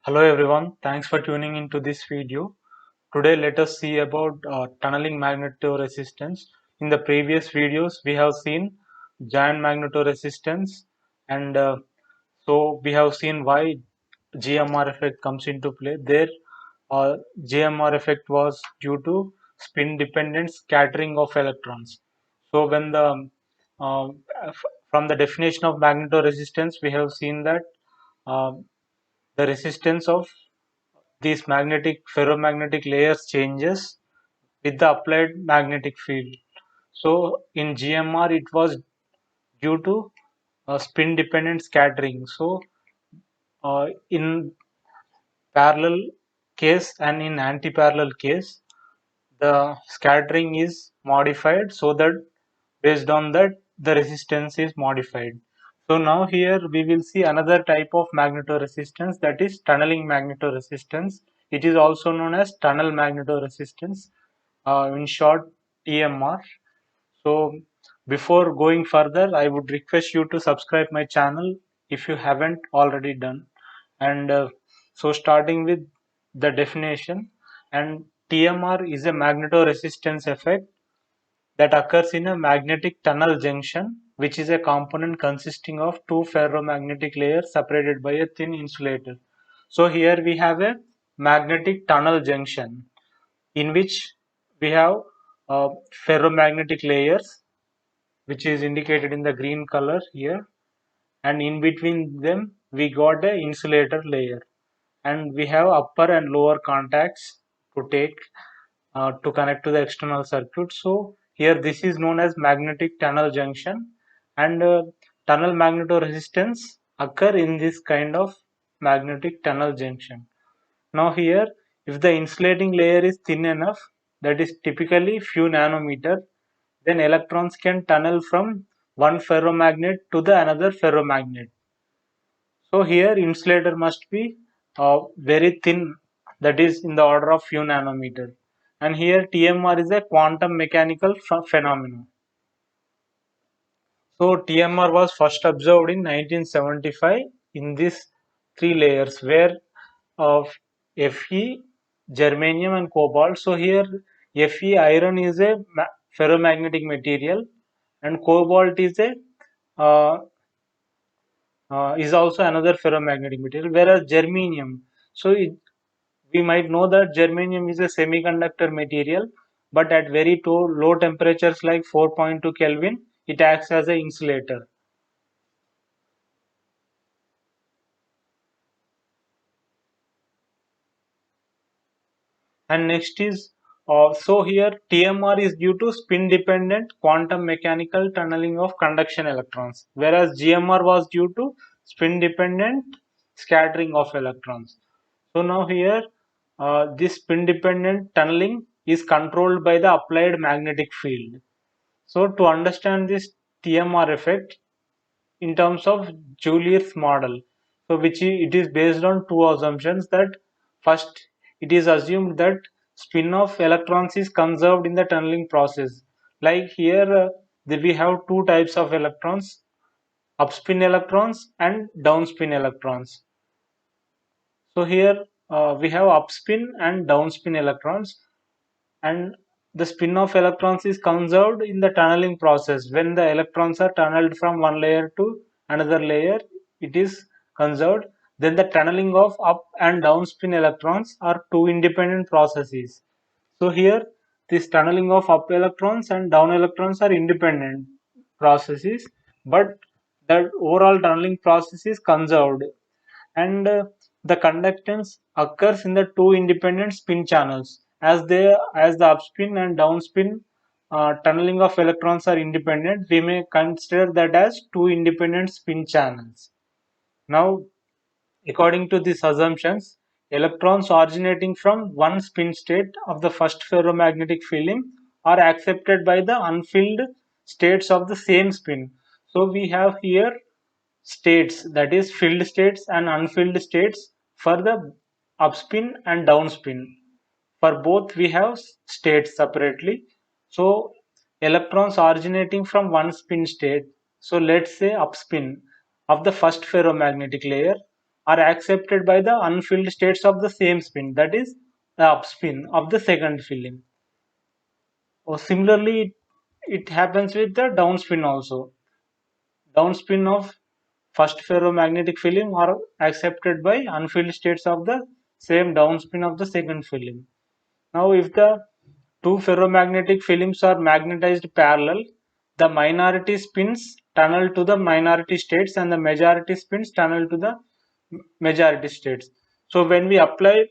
Hello everyone, thanks for tuning into this video. Today let us see about tunneling magnetoresistance. In the previous videos we have seen giant magnetoresistance and so we have seen why GMR effect comes into play. There GMR effect was due to spin dependent scattering of electrons. So when the uh, from the definition of magnetoresistance we have seen that uh, the resistance of these magnetic ferromagnetic layers changes with the applied magnetic field. So in GMR it was due to spin dependent scattering. So in parallel case and in anti-parallel case the scattering is modified so that based on that the resistance is modified. So now here we will see another type of magnetoresistance, that is tunneling magnetoresistance. It is also known as tunnel magnetoresistance, in short TMR. So before going further, I would request you to subscribe my channel if you haven't already done. And so starting with the definition, and TMR is a magnetoresistance effect that occurs in a magnetic tunnel junction, which is a component consisting of two ferromagnetic layers separated by a thin insulator. So here we have a magnetic tunnel junction in which we have ferromagnetic layers, which is indicated in the green color here, and in between them we got a insulator layer, and we have upper and lower contacts to take to connect to the external circuit. So here this is known as magnetic tunnel junction, and tunnel magnetoresistance occur in this kind of magnetic tunnel junction. Now here, if the insulating layer is thin enough, that is typically few nanometer, then electrons can tunnel from one ferromagnet to the another ferromagnet. So here insulator must be very thin, that is in the order of few nanometer. And here TMR is a quantum mechanical phenomenon. So TMR was first observed in 1975 in these three layers where of Fe, germanium and cobalt. So here Fe, iron, is a ferromagnetic material, and cobalt uh, is also another ferromagnetic material, whereas germanium, so we might know that germanium is a semiconductor material, but at very low temperatures like 4.2 Kelvin, it acts as an insulator. And next is so here TMR is due to spin dependent quantum mechanical tunneling of conduction electrons, whereas GMR was due to spin dependent scattering of electrons. So now here this spin dependent tunneling is controlled by the applied magnetic field. So to understand this TMR effect in terms of Julius model, so it is based on two assumptions. That first, it is assumed that spin of electrons is conserved in the tunneling process. Like here, we have two types of electrons: upspin electrons and downspin electrons. So here we have upspin and downspin electrons, and the spin of electrons is conserved in the tunneling process. When the electrons are tunneled from one layer to another layer, it is conserved. Then the tunneling of up and down spin electrons are two independent processes. So here this tunneling of up electrons and down electrons are independent processes, but the overall tunneling process is conserved, and the conductance occurs in the two independent spin channels. As the upspin and downspin tunneling of electrons are independent, we may consider that as two independent spin channels. Now, according to these assumptions, electrons originating from one spin state of the first ferromagnetic film are accepted by the unfilled states of the same spin. So we have here states, that is filled states and unfilled states, for the upspin and downspin. For both we have states separately. So electrons originating from one spin state, so let's say upspin of the first ferromagnetic layer, are accepted by the unfilled states of the same spin, that is the upspin of the second film. Or similarly, it happens with the downspin also. Downspin of first ferromagnetic film are accepted by unfilled states of the same downspin of the second film. Now, if the two ferromagnetic films are magnetized parallel, the minority spins tunnel to the minority states and the majority spins tunnel to the majority states. So, when we apply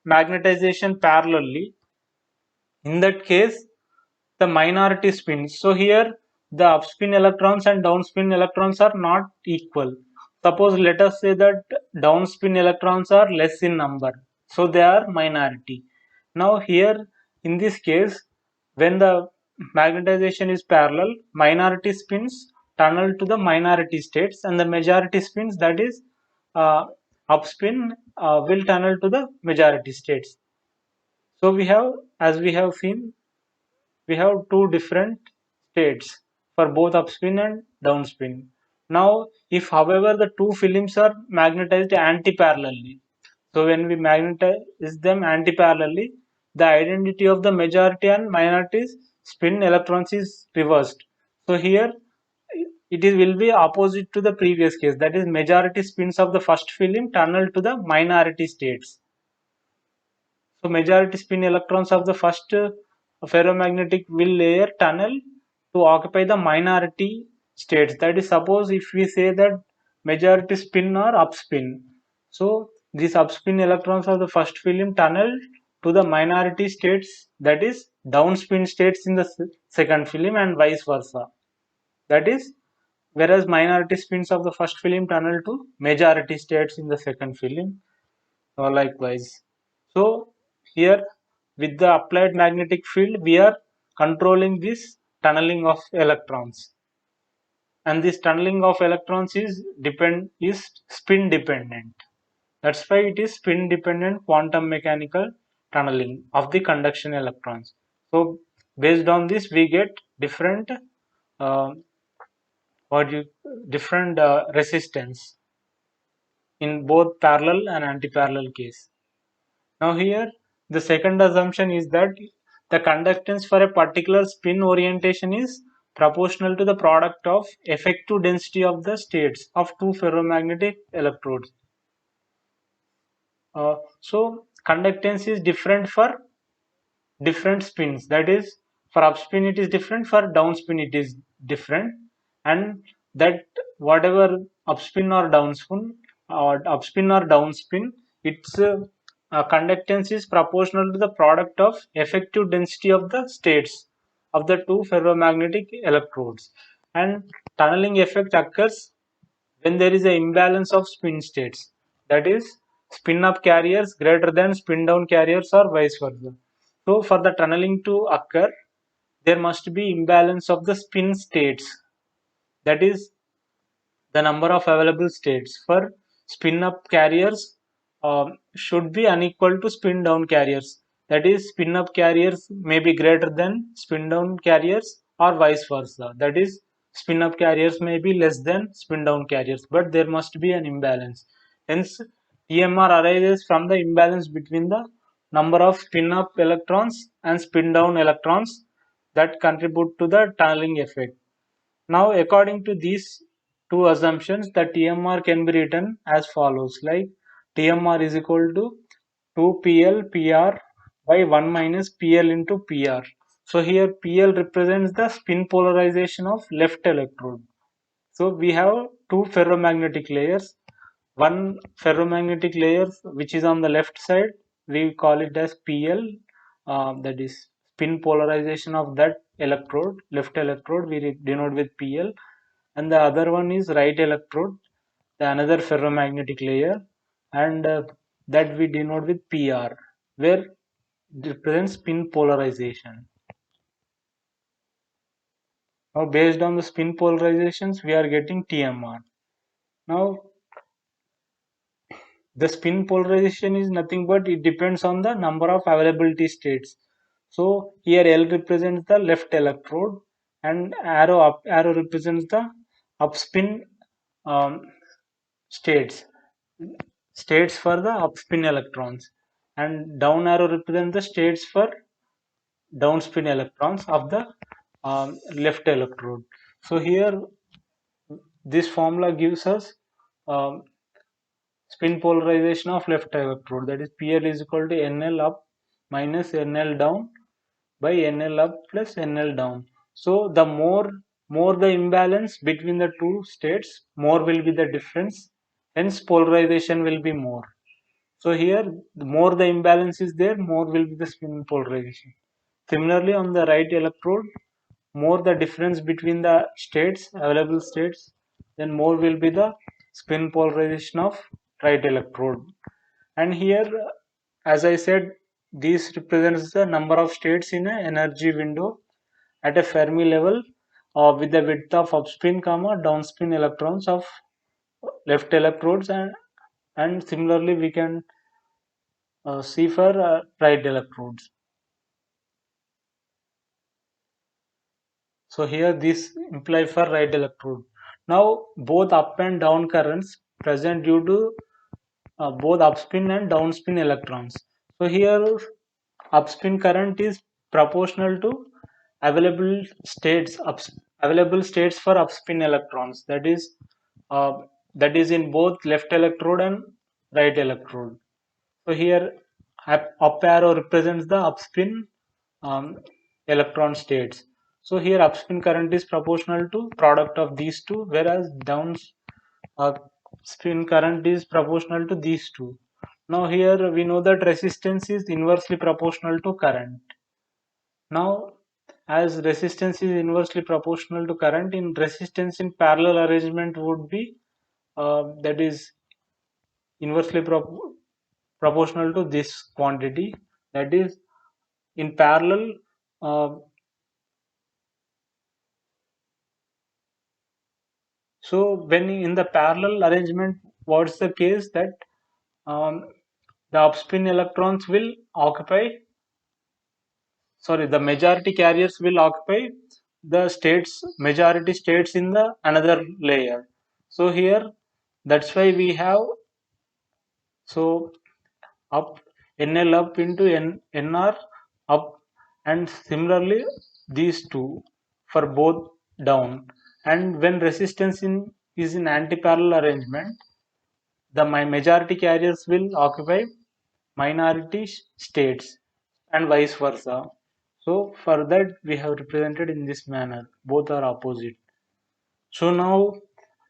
magnetization parallelly, in that case, the minority spins. So here the upspin electrons and downspin electrons are not equal. Suppose let us say that downspin electrons are less in number, so they are minority. Now here in this case, when the magnetization is parallel, minority spins tunnel to the minority states and the majority spins, that is uh, upspin, will tunnel to the majority states. So we have, as we have seen, we have two different states for both upspin and downspin. Now, if however the two films are magnetized anti-parallelly, so when we magnetize them anti-parallelly, the identity of the majority and minority spin electrons is reversed. So here it is will be opposite to the previous case, that is majority spins of the first film tunnel to the minority states. So majority spin electrons of the first ferromagnetic will layer tunnel to occupy the minority states. That is, suppose if we say that majority spin or upspin. So these upspin electrons of the first film tunnel to the minority states, that is downspin states in the second film and vice versa. That is, whereas minority spins of the first film tunnel to majority states in the second film, or likewise. So here with the applied magnetic field we are controlling this tunneling of electrons, and this tunneling of electrons is spin dependent. That's why it is spin dependent quantum mechanical tunneling of the conduction electrons. So based on this we get different uh, what you different resistance in both parallel and anti-parallel case. Now here the second assumption is that the conductance for a particular spin orientation is proportional to the product of effective density of the states of two ferromagnetic electrodes. So conductance is different for different spins, that is for upspin it is different, for downspin it is different, and that whatever upspin or downspin its conductance is proportional to the product of effective density of the states of the two ferromagnetic electrodes, and tunneling effect occurs when there is an imbalance of spin states, that is spin up carriers greater than spin down carriers or vice versa. So for the tunneling to occur, there must be imbalance of the spin states, that is the number of available states for spin up carriers should be unequal to spin down carriers, that is spin up carriers may be greater than spin down carriers or vice versa, that is spin up carriers may be less than spin down carriers, but there must be an imbalance. Hence TMR arises from the imbalance between the number of spin up electrons and spin down electrons that contribute to the tunneling effect. Now, according to these two assumptions, the TMR can be written as follows, like TMR is equal to 2PL PR by 1 minus PL into PR. So here PL represents the spin polarization of left electrode. So we have two ferromagnetic layers. One ferromagnetic layer which is on the left side, we call it as PL, that is spin polarization of that electrode, left electrode, we denote with PL, and the other one is right electrode, the another ferromagnetic layer, and that we denote with PR, where it represents spin polarization. Now based on the spin polarizations we are getting TMR. Now the spin polarization is nothing but it depends on the number of availability states. So here L represents the left electrode and arrow up arrow represents the upspin um, states. states for the upspin electrons, and down arrow represents the states for downspin electrons of the left electrode. So here this formula gives us um, spin polarization of left electrode, that is PL is equal to NL up minus NL down by NL up plus NL down. So the more the imbalance between the two states, more will be the difference, hence polarization will be more. So here the more the imbalance is there, more will be the spin polarization. Similarly on the right electrode, more the difference between the states, available states, then more will be the spin polarization of right electrode. And here, as I said, this represents the number of states in an energy window at a Fermi level with the width of upspin comma downspin electrons of left electrodes, and similarly we can see for right electrodes. So here this imply for right electrode. Now both up and down currents present due to both upspin and downspin electrons. So here upspin current is proportional to available states available states for upspin electrons. Uh, that is in both left electrode and right electrode. So here up arrow represents the upspin um, electron states. So here upspin current is proportional to product of these two, whereas down spin current is proportional to these two. Now here we know that resistance is inversely proportional to current. Now as resistance is inversely proportional to current, in resistance in parallel arrangement would be that is inversely proportional to this quantity, that is in parallel. uh, so when in the parallel arrangement, what's the case that um, the upspin electrons will occupy, sorry, the majority carriers will occupy the states, majority states in the another layer. So here that's why we have, so up NL up into NR up, and similarly these two for both down. And when resistance in is in anti-parallel arrangement, the majority carriers will occupy minority states and vice versa. So for that we have represented in this manner, both are opposite. So now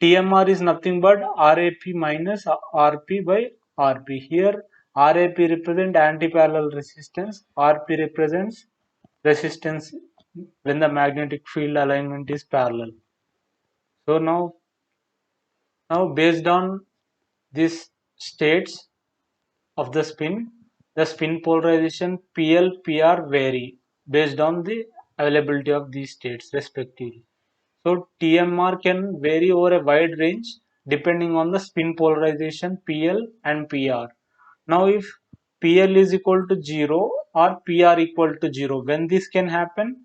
TMR is nothing but RAP minus RP by RP. Here RAP represents anti-parallel resistance, RP represents resistance when the magnetic field alignment is parallel. So now based on these states of the spin polarization PL, PR vary based on the availability of these states respectively. So TMR can vary over a wide range depending on the spin polarization PL and PR. Now if PL is equal to 0 or PR equal to 0, when this can happen?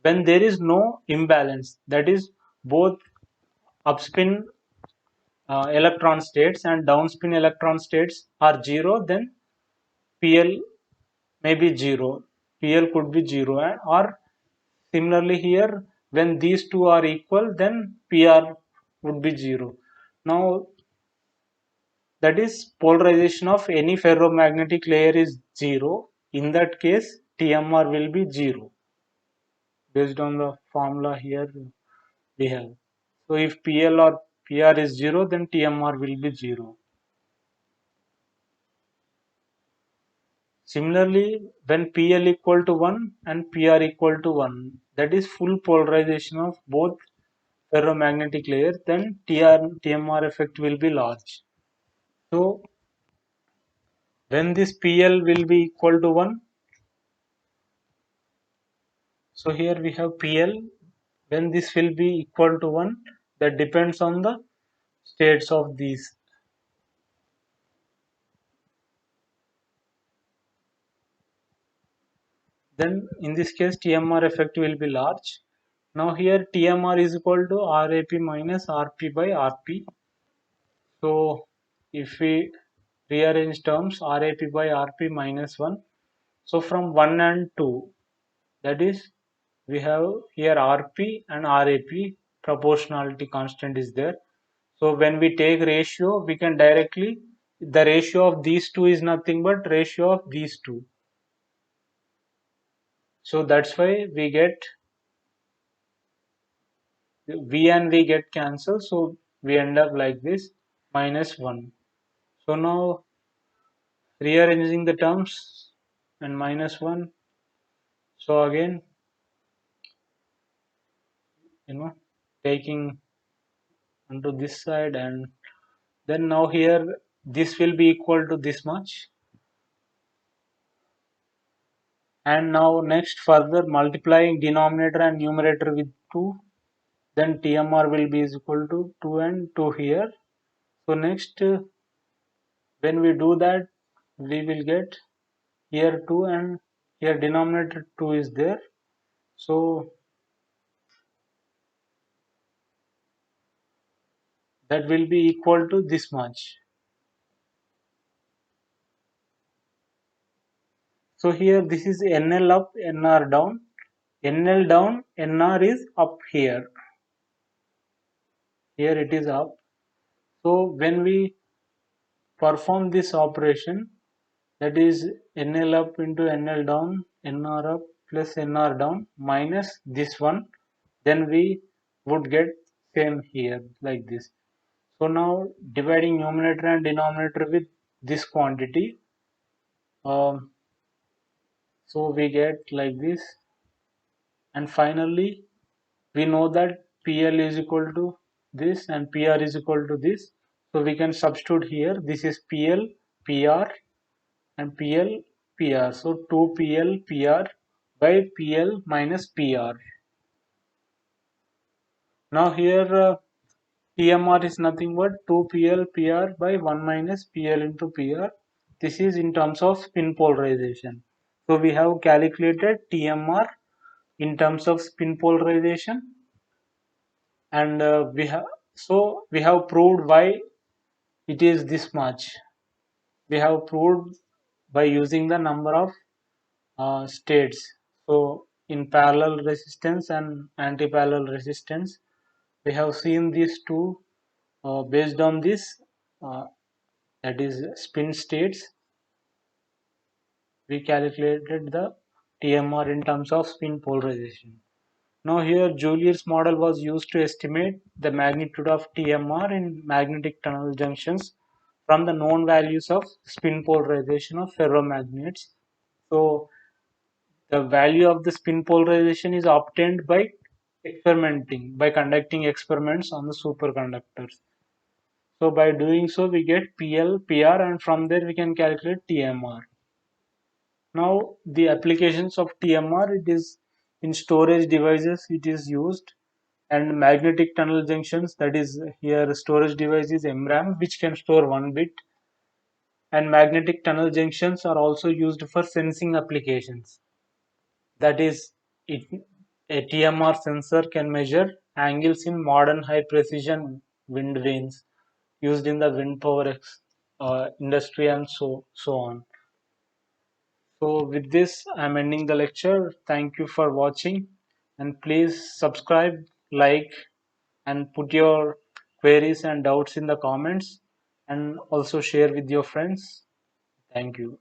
When there is no imbalance, that is both upspin electron states and downspin electron states are 0, then PL may be 0, PL could be 0, or similarly here when these two are equal, then PR would be 0. Now that is polarization of any ferromagnetic layer is 0. In that case TMR will be 0 based on the formula here we have. So if PL or PR is 0, then TMR will be 0. Similarly, when PL equal to 1 and PR equal to 1, that is full polarization of both ferromagnetic layers, then TMR effect will be large. So when this PL will be equal to 1, so here we have PL, when this will be equal to 1, that depends on the states of these. Then in this case TMR effect will be large. Now here TMR is equal to RAP minus RP by RP. So if we rearrange terms RAP by RP minus 1. So from 1 and 2, that is, we have here RP and RAP proportionality constant is there. So when we take ratio, we can directly, the ratio of these two is nothing but ratio of these two. So that's why we get V and V get cancelled. So we end up like this minus 1. So now rearranging the terms and minus 1. So again, taking onto this side, and then now here this will be equal to this much. And now next further multiplying denominator and numerator with 2, then TMR will be is equal to 2 and 2 here. So next when we do that, we will get here 2 and here denominator 2 is there. So that will be equal to this much. So here this is NL up, NR down. NL down, NR is up here. Here it is up. So when we perform this operation, that is NL up into NL down, NR up plus NR down minus this one, then we would get same here like this. So now dividing numerator and denominator with this quantity, um, so we get like this, and finally we know that PL is equal to this and PR is equal to this. So we can substitute here. This is PL, PR and PL, PR. So 2PL, PR by PL minus PR. Now here TMR is nothing but 2PL, PR by 1 minus PL into PR. This is in terms of spin polarization. So we have calculated TMR in terms of spin polarization, and we have proved why it is this much. We have proved by using the number of states. So in parallel resistance and anti-parallel resistance, we have seen these two based on this, uh, that is spin states. We calculated the TMR in terms of spin polarization. Now here Julius model was used to estimate the magnitude of TMR in magnetic tunnel junctions from the known values of spin polarization of ferromagnets. So the value of the spin polarization is obtained by conducting experiments on the superconductors. So by doing so, we get PL, PR, and from there we can calculate TMR. Now the applications of TMR, it is in storage devices it is used, and magnetic tunnel junctions, that is here storage device is MRAM, which can store 1 bit, and magnetic tunnel junctions are also used for sensing applications. That is, a TMR sensor can measure angles in modern high precision wind vanes used in the wind power industry and so on. So with this, I'm ending the lecture. Thank you for watching, and please subscribe, like, and put your queries and doubts in the comments, and also share with your friends. Thank you.